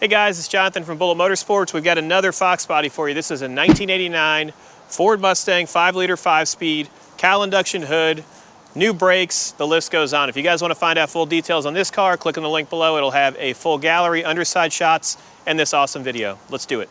Hey guys, it's Jonathan from Bullet Motorsports. We've got another Fox body for you. This is a 1989 Ford Mustang 5-liter 5-speed, cowl induction hood, new brakes, the list goes on. If you guys want to find out full details on this car, click on the link below. It'll have a full gallery, underside shots, and this awesome video. Let's do it.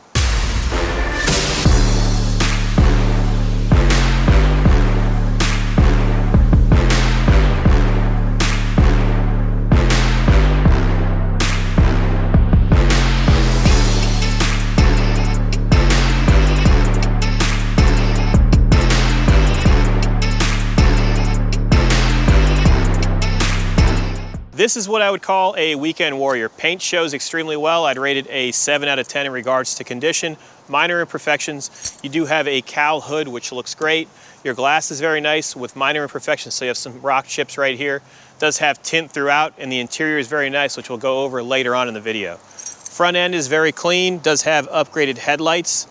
This is what I would call a weekend warrior. Paint shows extremely well. I'd rate it a 7 out of 10 in regards to condition. Minor imperfections. You do have a cowl hood, which looks great. Your glass is very nice with minor imperfections, so you have some rock chips right here. It does have tint throughout, and the interior is very nice, which we'll go over later on in the video. Front end is very clean, does have upgraded headlights.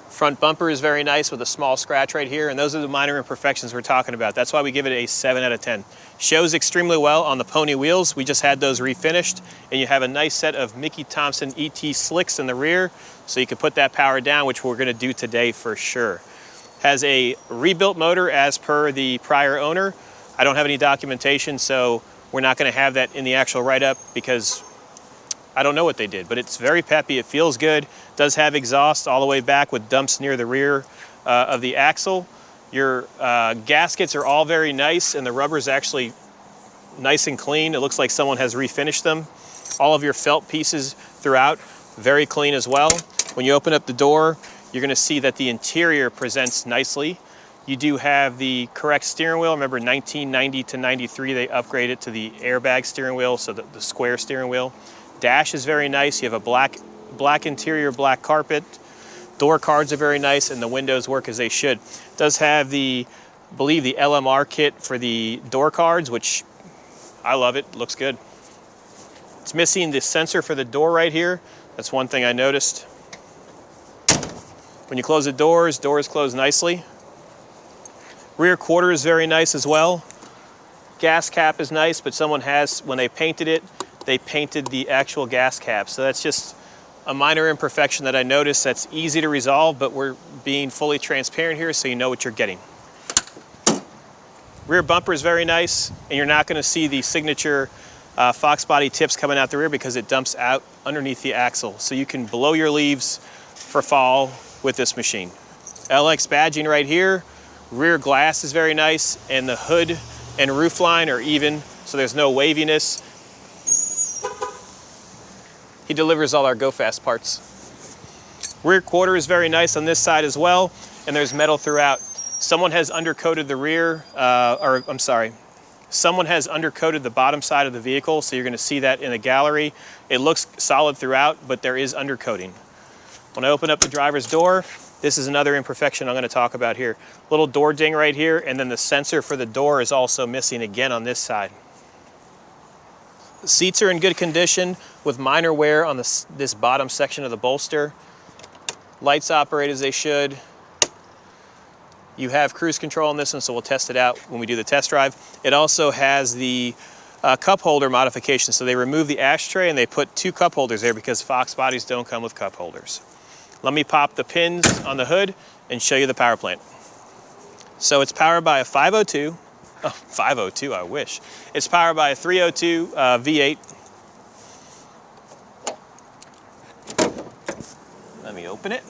Front bumper is very nice with a small scratch right here, and those are the minor imperfections we're talking about. That's why we give it a 7 out of 10. Shows extremely well on the pony wheels. We just had those refinished, and you have a nice set of Mickey Thompson ET slicks in the rear, so you can put that power down, which we're gonna do today for sure. Has a rebuilt motor as per the prior owner. I don't have any documentation, so we're not gonna have that in the actual write-up because I don't know what they did, but it's very peppy. It feels good. Does have exhaust all the way back with dumps near the rear of the axle. Your gaskets are all very nice, and the rubber's actually nice and clean. It looks like someone has refinished them. All of your felt pieces throughout, very clean as well. When you open up the door, you're gonna see that the interior presents nicely. You do have the correct steering wheel. Remember, 1990 to 93, they upgraded to the airbag steering wheel, so the square steering wheel. Dash is very nice. You have a black interior, black carpet. Door cards are very nice, and the windows work as they should. Does have the, I believe, the LMR kit for the door cards, which I love it. Looks good. It's missing the sensor for the door right here. That's one thing I noticed. When you close the doors close nicely. Rear quarter is very nice as well. Gas cap is nice, but someone has, when they painted it, they painted the actual gas cap. So that's just a minor imperfection that I noticed that's easy to resolve, but we're being fully transparent here so you know what you're getting. Rear bumper is very nice, and you're not gonna see the signature Fox body tips coming out the rear because it dumps out underneath the axle. So you can blow your leaves for fall with this machine. LX badging right here. Rear glass is very nice, and the hood and roof line are even, so there's no waviness. He delivers all our Go Fast parts. Rear quarter is very nice on this side as well, and there's metal throughout. Someone has undercoated the rear, someone has undercoated the bottom side of the vehicle, so you're gonna see that in the gallery. It looks solid throughout, but there is undercoating. When I open up the driver's door, this is another imperfection I'm gonna talk about here. Little door ding right here, and then the sensor for the door is also missing again on this side. The seats are in good condition with minor wear on this bottom section of the bolster. Lights operate as they should. You have cruise control on this one, so we'll test it out when we do the test drive. It also has the cup holder modification. So they remove the ashtray and they put 2 cup holders there because Fox bodies don't come with cup holders. Let me pop the pins on the hood and show you the power plant. So it's powered by a 502. Oh, 502, I wish. It's powered by a 302 V8. Let me open it.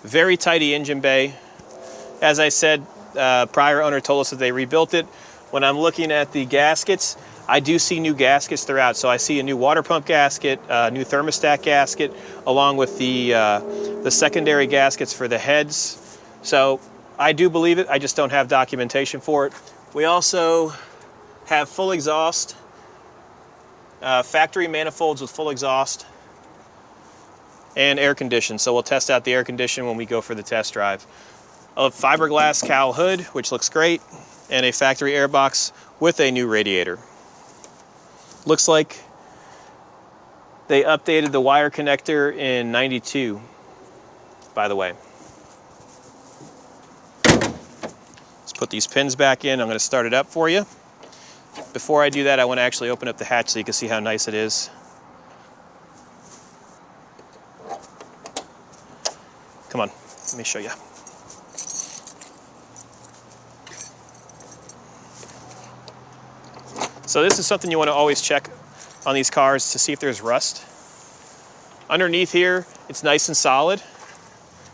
Very tidy engine bay. As I said, prior owner told us that they rebuilt it. When I'm looking at the gaskets, I do see new gaskets throughout. So I see a new water pump gasket, a new thermostat gasket, along with the secondary gaskets for the heads. So I do believe it, I just don't have documentation for it. We also have full exhaust, factory manifolds with full exhaust, and air condition. So we'll test out the air condition when we go for the test drive. A fiberglass cowl hood, which looks great, and a factory airbox with a new radiator. Looks like they updated the wire connector in '92, by the way. Put these pins back in. I'm going to start it up for you. Before I do that, I want to actually open up the hatch so you can see how nice it is. Let me show you. So this is something you want to always check on these cars to see if there's rust. Underneath here, it's nice and solid.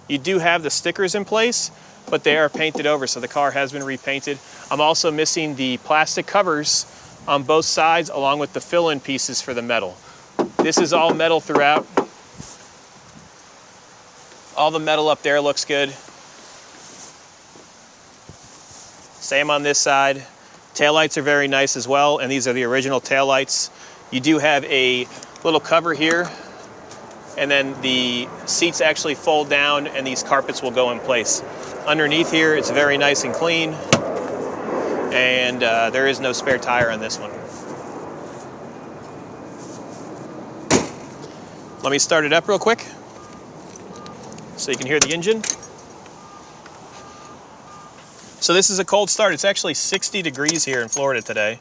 You do have the stickers in place, but they are painted over, so the car has been repainted. I'm also missing the plastic covers on both sides, along with the fill-in pieces for the metal. This is all metal throughout. All the metal up there looks good. Same on this side. Taillights are very nice as well, and these are the original taillights. You do have a little cover here, and then the seats actually fold down and these carpets will go in place. Underneath here, it's very nice and clean, and there is no spare tire on this one. Let me start it up real quick so you can hear the engine. So this is a cold start. It's actually 60 degrees here in Florida today.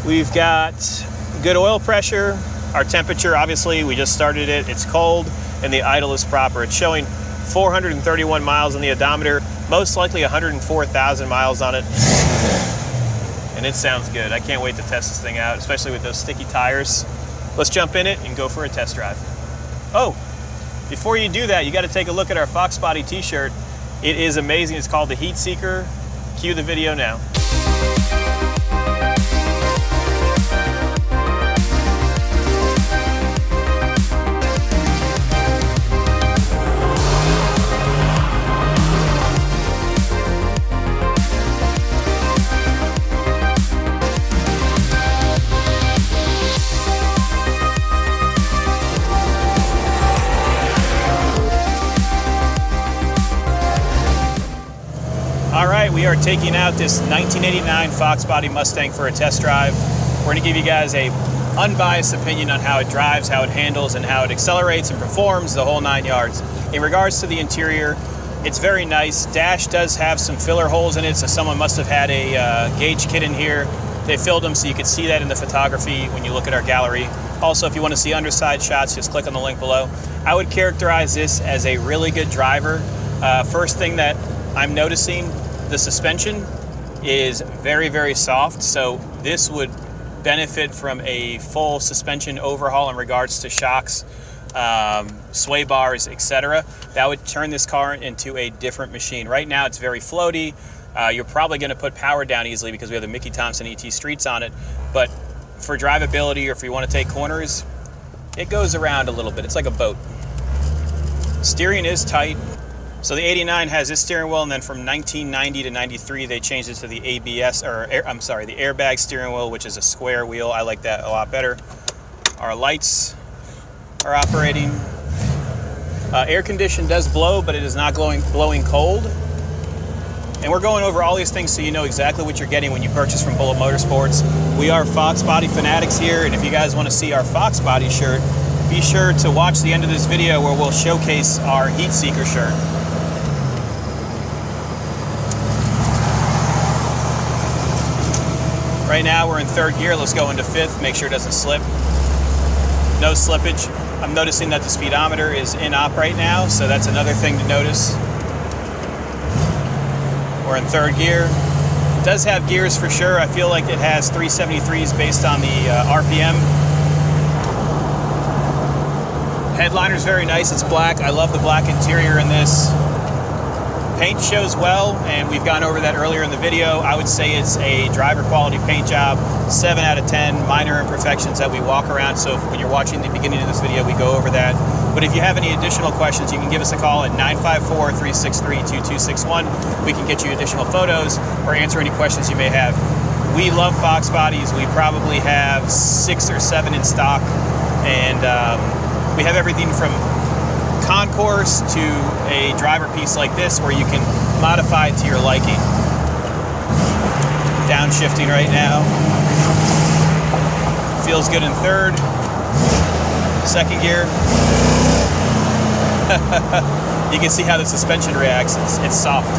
We've got good oil pressure. Our temperature, obviously, we just started it. It's cold and the idle is proper. It's showing 431 miles on the odometer, most likely 104,000 miles on it. And it sounds good. I can't wait to test this thing out, especially with those sticky tires. Let's jump in it and go for a test drive. Oh, before you do that, you got to take a look at our Fox Body t-shirt. It is amazing. It's called the Heat Seeker. Cue the video now. All right, we are taking out this 1989 Fox Body Mustang for a test drive. We're gonna give you guys a unbiased opinion on how it drives, how it handles, and how it accelerates and performs, the whole 9 yards. In regards to the interior, it's very nice. Dash does have some filler holes in it, so someone must have had a gauge kit in here. They filled them so you could see that in the photography when you look at our gallery. Also, if you want to see underside shots, just click on the link below. I would characterize this as a really good driver. First thing that I'm noticing, the suspension is very, very soft, so this would benefit from a full suspension overhaul in regards to shocks, sway bars, etc. That would turn this car into a different machine. Right now it's very floaty. You're probably going to put power down easily because we have the Mickey Thompson ET Streets on it, but for drivability or if you want to take corners, it goes around a little bit. It's like a boat. Steering is tight. So the 89 has this steering wheel, and then from 1990 to 93, they changed it to the ABS, or the airbag steering wheel, which is a square wheel. I like that a lot better. Our lights are operating. Air condition does blow, but it is not blowing cold. And we're going over all these things so you know exactly what you're getting when you purchase from Bullet Motorsports. We are Fox Body fanatics here, and if you guys want to see our Fox Body shirt, be sure to watch the end of this video where we'll showcase our Heat Seeker shirt. Right now we're in third gear. Let's go into fifth, make sure it doesn't slip. No slippage. I'm noticing that the speedometer is in op right now, so that's another thing to notice. We're in third gear. It does have gears for sure. I feel like it has 373s based on the RPM. Headliner's very nice. It's black. I love the black interior in this. Paint shows well, and we've gone over that earlier in the video. I would say it's a driver quality paint job, 7 out of 10, minor imperfections that we walk around. So when you're watching the beginning of this video, we go over that. But if you have any additional questions, you can give us a call at 954-363-2261. We can get you additional photos or answer any questions you may have. We love Fox Bodies. We probably have 6 or 7 in stock, and we have everything from concourse to a driver piece like this where you can modify it to your liking. Downshifting right now. Feels good in third. Second gear. You can see how the suspension reacts. It's soft.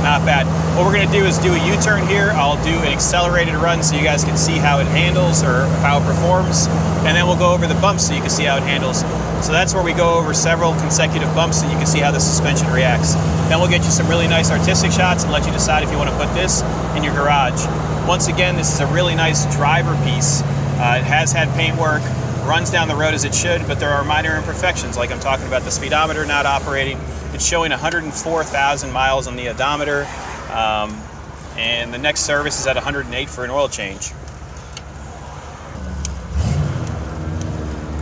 Not bad. What we're gonna do is do a U-turn here. I'll do an accelerated run so you guys can see how it handles or how it performs. And then we'll go over the bumps so you can see how it handles. So that's where we go over several consecutive bumps so you can see how the suspension reacts. Then we'll get you some really nice artistic shots and let you decide if you want to put this in your garage. Once again, this is a really nice driver piece. It has had paint work, runs down the road as it should, but there are minor imperfections, like I'm talking about the speedometer not operating. It's showing 104,000 miles on the odometer, and the next service is at 108 for an oil change.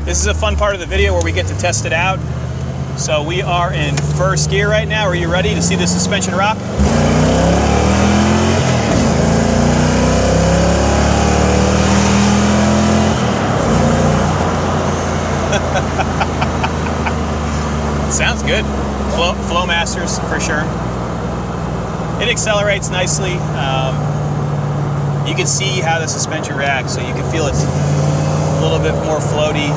This is a fun part of the video where we get to test it out. So we are in first gear right now. Are you ready to see the suspension rock? Sounds good. Flow Masters for sure. It accelerates nicely. You can see how the suspension reacts, so you can feel it's a little bit more floaty.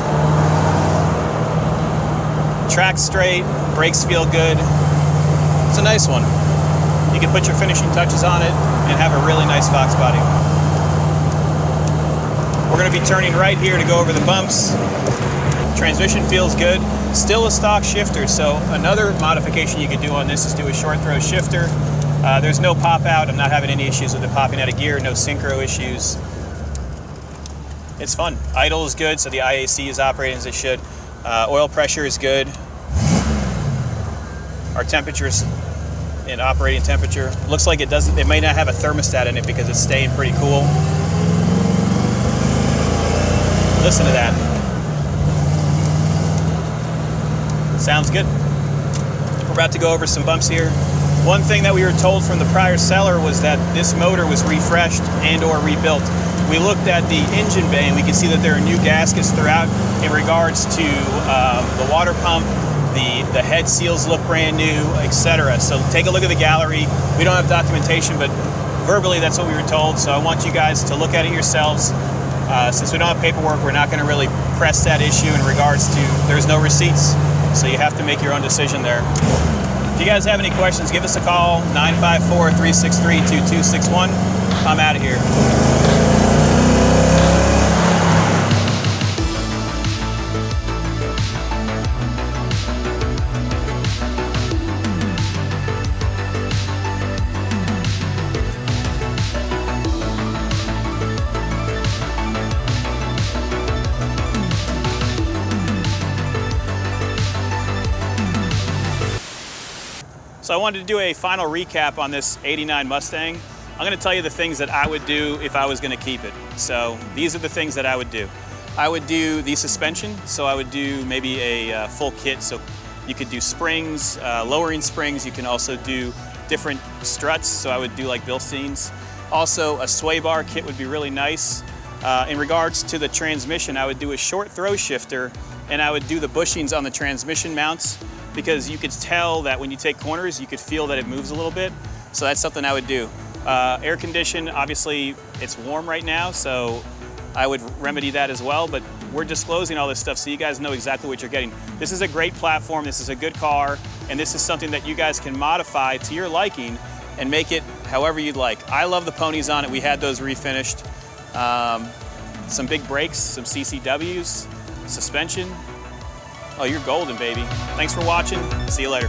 Track's straight, brakes feel good. It's a nice one. You can put your finishing touches on it and have a really nice Fox body. We're going to be turning right here to go over the bumps. Transmission feels good. Still a stock shifter, so another modification you could do on this is do a short throw shifter. There's no pop out. I'm not having any issues with it popping out of gear, no synchro issues. It's fun. Idle is good, so the IAC is operating as it should. Oil pressure is good. Our temperature's in operating temperature. Looks like it doesn't. It may not have a thermostat in it because it's staying pretty cool. Listen to that. Sounds good. We're about to go over some bumps here. One thing that we were told from the prior seller was that this motor was refreshed and or rebuilt. We looked at the engine bay and we can see that there are new gaskets throughout in regards to the water pump, the head seals look brand new, etc. So take a look at the gallery. We don't have documentation, but verbally that's what we were told. So I want you guys to look at it yourselves. Since we don't have paperwork, we're not going to really press that issue in regards to there's no receipts. So you have to make your own decision there. If you guys have any questions, give us a call, 954-363-2261. I'm out of here. So I wanted to do a final recap on this '89 Mustang. I'm going to tell you the things that I would do if I was going to keep it. So these are the things that I would do. I would do the suspension, so I would do maybe a full kit. So you could do springs, lowering springs. You can also do different struts, so I would do like Bilsteins. Also, a sway bar kit would be really nice. In regards to the transmission, I would do a short throw shifter, and I would do the bushings on the transmission mounts, because you could tell that when you take corners, you could feel that it moves a little bit. So that's something I would do. Air condition, obviously it's warm right now, so I would remedy that as well, but we're disclosing all this stuff so you guys know exactly what you're getting. This is a great platform, this is a good car, and this is something that you guys can modify to your liking and make it however you'd like. I love the ponies on it. We had those refinished. Some big brakes, some CCWs, suspension. Oh, you're golden, baby. Thanks for watching. See you later.